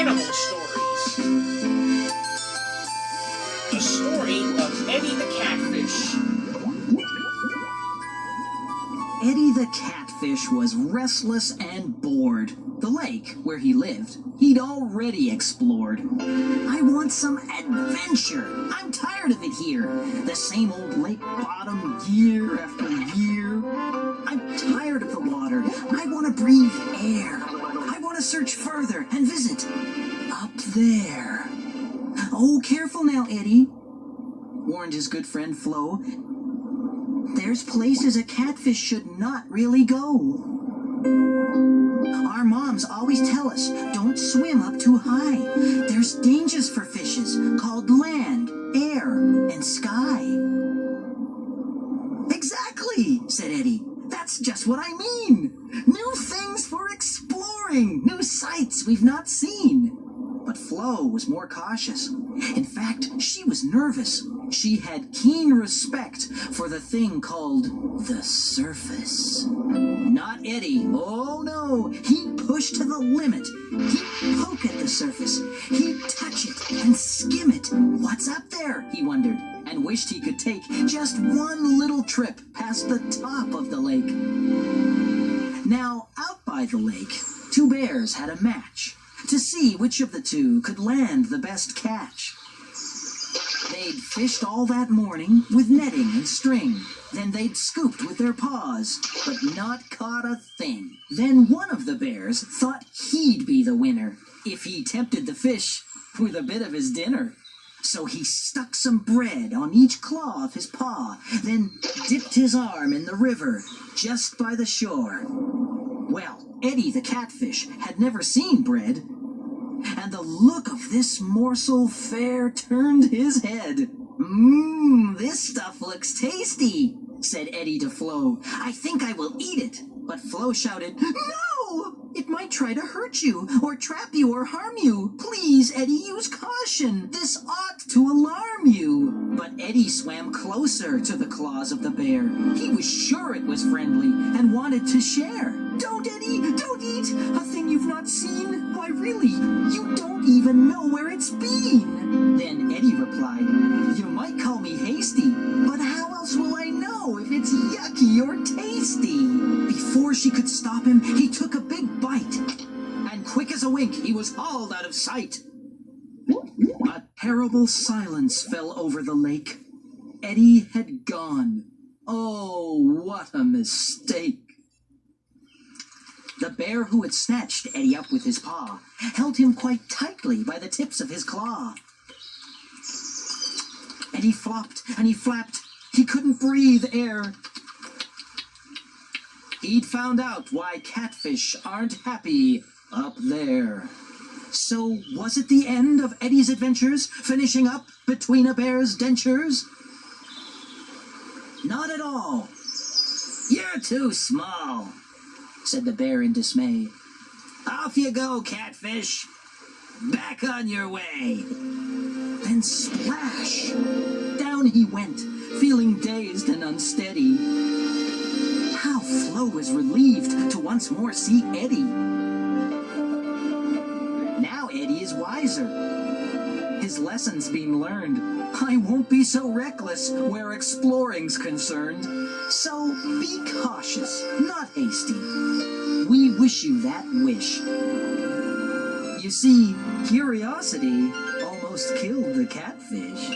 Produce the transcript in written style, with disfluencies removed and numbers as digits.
animal stories. The story of Eddie the Catfish. Eddie the Catfish was restless and bored. The lake where he lived, he'd already explored. I want some adventure. I'm tired of it here. The same old lake bottom year after year. I'm tired of the water. I want to breathe air. I want to search further and visit up there. Oh, careful now, Eddie, warned his good friend Flo. There's places a catfish should not really go. Our moms always tell us, don't swim up too high. There's dangers for fishes called land, air, and sky. Exactly, said Eddie. That's just what I mean. New things for exploring, new sights we've not seen. But Flo was more cautious. In fact, she was nervous. She had keen respect for the thing called the surface. Not Eddie. Oh no, he'd push to the limit. He'd poke at the surface. He'd touch it and skim it. What's up there, he wondered, and wished he could take just one little trip past the top of the lake. Now, out by the lake, two bears had a match to see which of the two could land the best catch. They'd fished all that morning with netting and string. Then they'd scooped with their paws, but not caught a thing. Then one of the bears thought he'd be the winner if he tempted the fish with a bit of his dinner. So he stuck some bread on each claw of his paw, then dipped his arm in the river just by the shore. Well, Eddie the Catfish had never seen bread, and the look of this morsel fair turned his head. This stuff looks tasty, said Eddie to Flo. I think I will eat it. But Flo shouted, No! It might try to hurt you, or trap you, or harm you. Please, Eddie, use caution. This ought to alarm you. But Eddie swam closer to the claws of the bear. He was sure it was friendly and wanted to share. Don't, Eddie, don't eat a thing you've not seen. Why, really, you don't even know where it's been. Then Eddie replied, You might call me hasty, but how else will I know if it's yucky or tasty? Before she could stop him, he took a big bite, and quick as a wink, he was hauled out of sight. A terrible silence fell over the lake. Eddie had gone. Oh, what a mistake. The bear who had snatched Eddie up with his paw held him quite tightly by the tips of his claw. Eddie flopped and he flapped. He couldn't breathe air. He'd found out why catfish aren't happy up there. So was it the end of Eddie's adventures, finishing up between a bear's dentures? Not at all. You're too small, said the bear in dismay. Off you go, Catfish. Back on your way. Then splash! Down he went, feeling dazed and unsteady. How Flo was relieved to once more see Eddie. Now Eddie is wiser. His lesson's been learned. I won't be so reckless where exploring's concerned. So be cautious, not hasty. We wish you that wish. You see, curiosity almost killed the catfish.